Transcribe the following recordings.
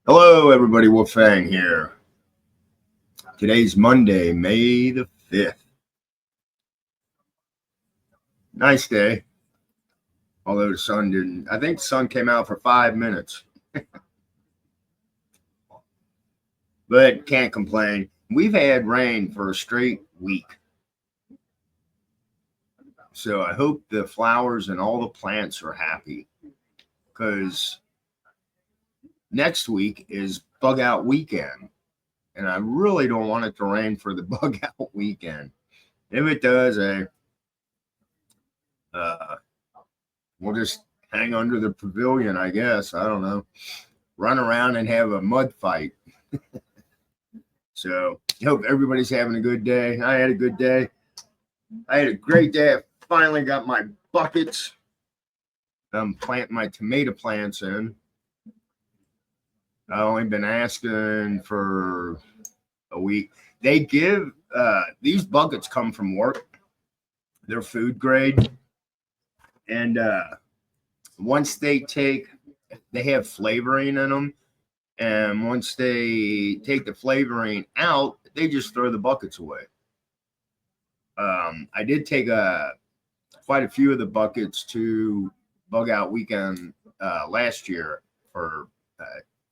Hello, everybody. Wolfang here. Today's Monday, May the 5th. Nice day. Although the sun didn't, I think the sun came out for 5 minutes, but can't complain. We've had rain for a straight week. So I hope the flowers and all the plants are happy because next week is bug out weekend. And I really don't want it to rain for the bug out weekend. If it does, we'll just hang under the pavilion, I guess. I don't know. Run around and have a mud fight. So I hope everybody's having a good day. I had a good day. I had a great day. I finally got my buckets. I'm planting my tomato plants in. I've only been asking for a week. They give these buckets come from work. They're food grade. And once they have flavoring in them. And once they take the flavoring out, they just throw the buckets away. I did take quite a few of the buckets to bug out weekend last year for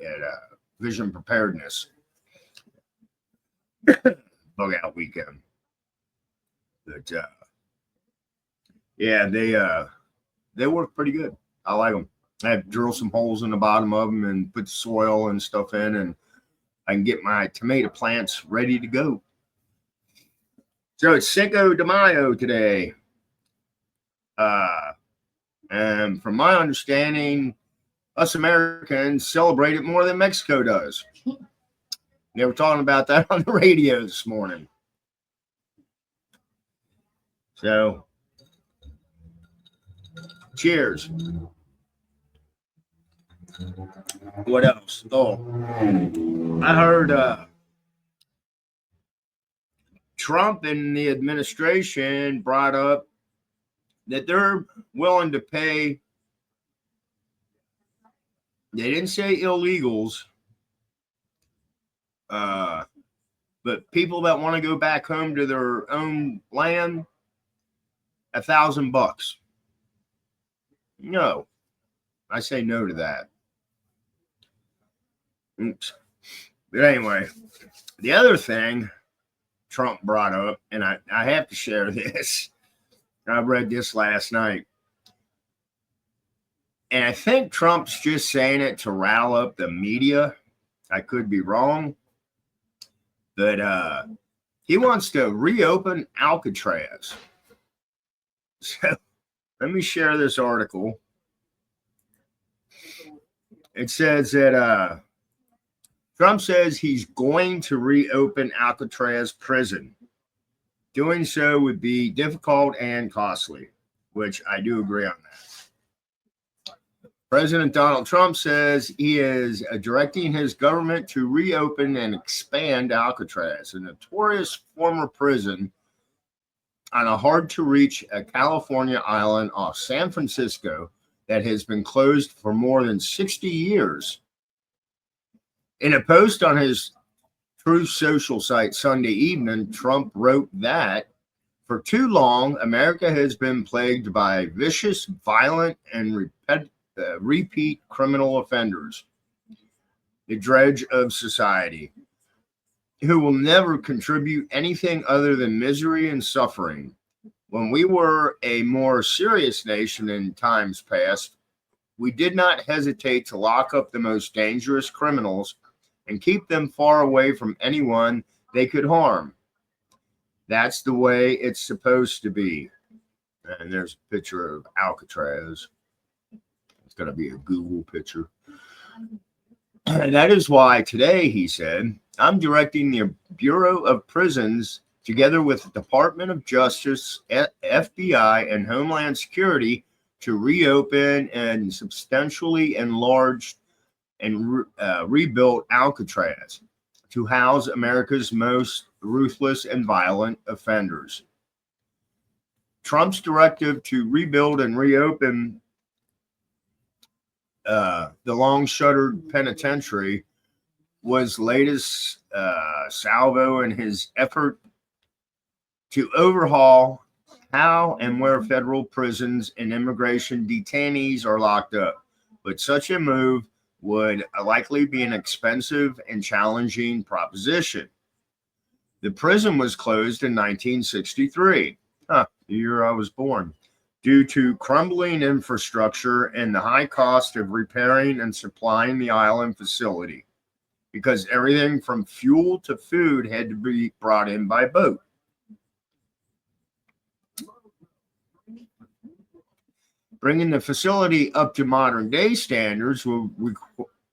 at vision preparedness bug out weekend. But yeah, they work pretty good. I like them. I drill some holes in the bottom of them and put soil and stuff in, and I can get my tomato plants ready to go. So it's Cinco de Mayo today. And from my understanding, us Americans celebrate it more than Mexico does. They were talking about that on the radio this morning. So, cheers. What else? Oh, I heard Trump and the administration brought up that they're willing to pay. They didn't say illegals, but people that want to go back home to their own land, $1,000. No, I say no to that. Oops. But anyway, the other thing Trump brought up, and I have to share this. I read this last night. And I think Trump's just saying it to rile up the media. I could be wrong. But he wants to reopen Alcatraz. So let me share this article. It says that Trump says he's going to reopen Alcatraz prison. Doing so would be difficult and costly, which I do agree on that. President Donald Trump says he is directing his government to reopen and expand Alcatraz, a notorious former prison on a hard-to-reach California island off San Francisco that has been closed for more than 60 years. In a post on his Truth Social site Sunday evening, Trump wrote that for too long, America has been plagued by vicious, violent, and repeat criminal offenders, the dredge of society, who will never contribute anything other than misery and suffering. When we were a more serious nation in times past, we did not hesitate to lock up the most dangerous criminals and keep them far away from anyone they could harm. That's the way it's supposed to be. And there's a picture of Alcatraz. It's going to be a Google picture. And that is why today, he said, I'm directing the Bureau of Prisons, together with the Department of Justice, FBI, and Homeland Security, to reopen and substantially enlarge and rebuilt Alcatraz to house America's most ruthless and violent offenders. Trump's directive to rebuild and reopen The long shuttered penitentiary was latest salvo in his effort to overhaul how and where federal prisons and immigration detainees are locked up. But such a move would likely be an expensive and challenging proposition. The prison was closed in 1963, the year I was born, due to crumbling infrastructure and the high cost of repairing and supplying the island facility, because everything from fuel to food had to be brought in by boat. Bringing the facility up to modern day standards will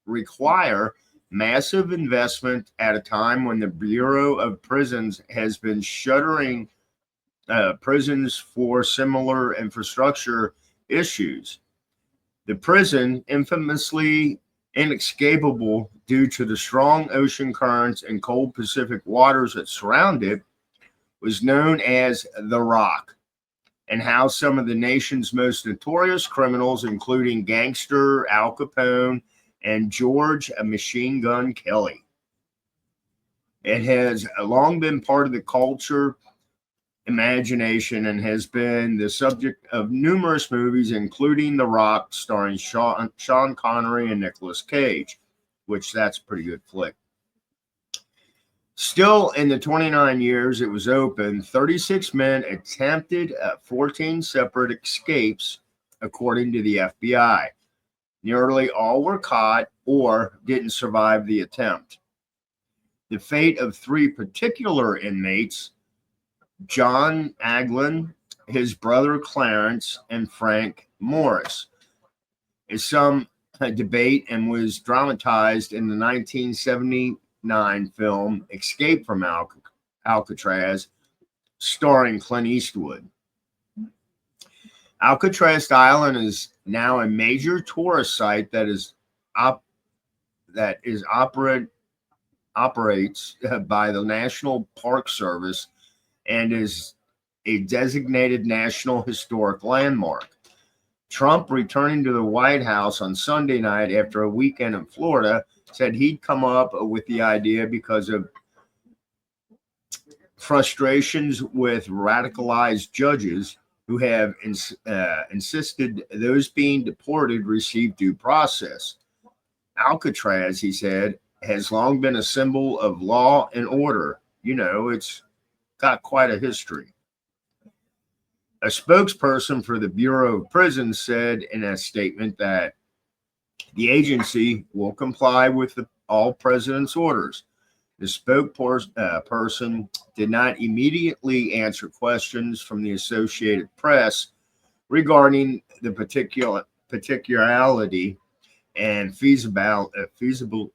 require massive investment at a time when the Bureau of Prisons has been shuttering prisons for similar infrastructure issues. The prison, infamously inescapable due to the strong ocean currents and cold Pacific waters that surround it, was known as the Rock, and housed some of the nation's most notorious criminals, including gangster Al Capone and George Machine Gun Kelly. It has long been part of the culture imagination and has been the subject of numerous movies, including The Rock, starring Sean Connery and Nicolas Cage, which that's a pretty good flick. Still, in the 29 years it was open, 36 men attempted 14 separate escapes, according to the FBI. Nearly all were caught or didn't survive the attempt. The fate of 3 particular inmates, John Aglin, his brother Clarence, and Frank Morris, is some debate and was dramatized in the 1979 film Escape from Alcatraz, starring Clint Eastwood. Alcatraz Island is now a major tourist site that operates by the National Park Service and is a designated National Historic Landmark. Trump, returning to the White House on Sunday night after a weekend in Florida, said he'd come up with the idea because of frustrations with radicalized judges who have insisted those being deported receive due process. Alcatraz, he said, has long been a symbol of law and order. You know, it's got quite a history. A spokesperson for the Bureau of Prisons said in a statement that the agency will comply with all president's orders. The spokesperson did not immediately answer questions from the Associated Press regarding the particularity and feasibility,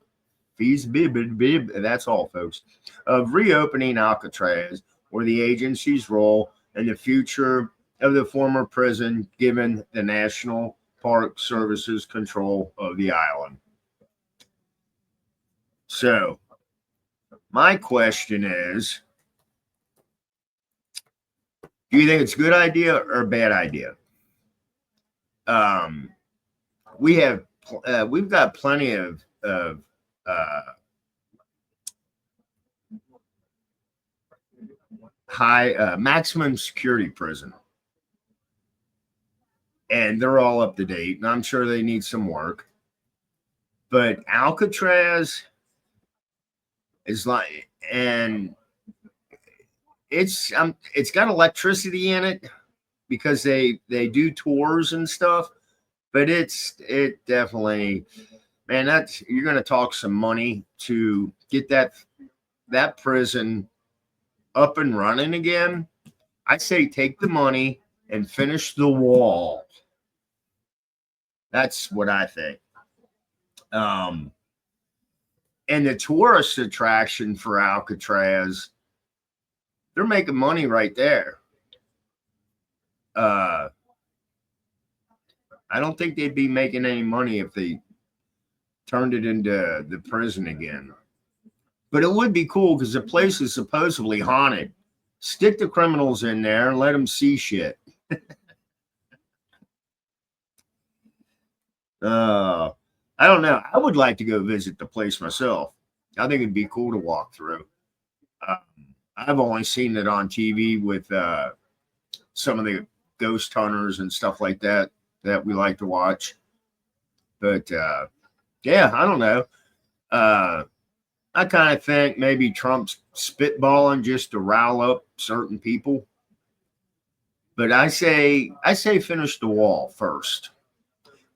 that's all, folks, of reopening Alcatraz, or the agency's role in the future of the former prison, given the National Park Service's control of the island. So, my question is, do you think it's a good idea or a bad idea? We've got plenty of high maximum security prison, and they're all up to date, and I'm sure they need some work. But Alcatraz is like, and it's got electricity in it because they do tours and stuff. But it definitely, man, you're going to talk some money to get that prison up and running again. I say take the money and finish the wall. That's what I think. And the tourist attraction for Alcatraz, they're making money right there. I don't think they'd be making any money if they turned it into the prison again. But it would be cool because the place is supposedly haunted. Stick the criminals in there and let them see shit. I don't know. I would like to go visit the place myself. I think it'd be cool to walk through. Um, I've only seen it on TV with some of the ghost hunters and stuff like that that we like to watch. But yeah, I don't know. Uh, I kind of think maybe Trump's spitballing just to rile up certain people. But I say finish the wall first.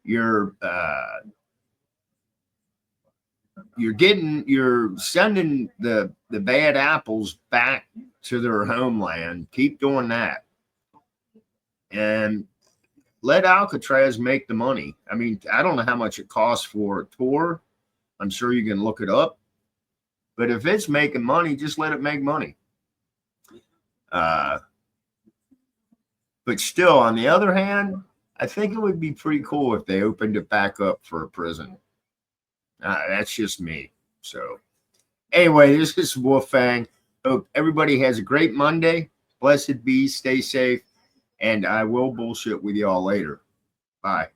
You're you're sending the bad apples back to their homeland. Keep doing that, and let Alcatraz make the money. I mean, I don't know how much it costs for a tour. I'm sure you can look it up. But if it's making money, just let it make money. Uh, but still, on the other hand, I think it would be pretty cool if they opened it back up for a prison. That's just me. So, anyway, this is Wolfang. Hope everybody has a great Monday. Blessed be, stay safe, and I will bullshit with y'all later. Bye.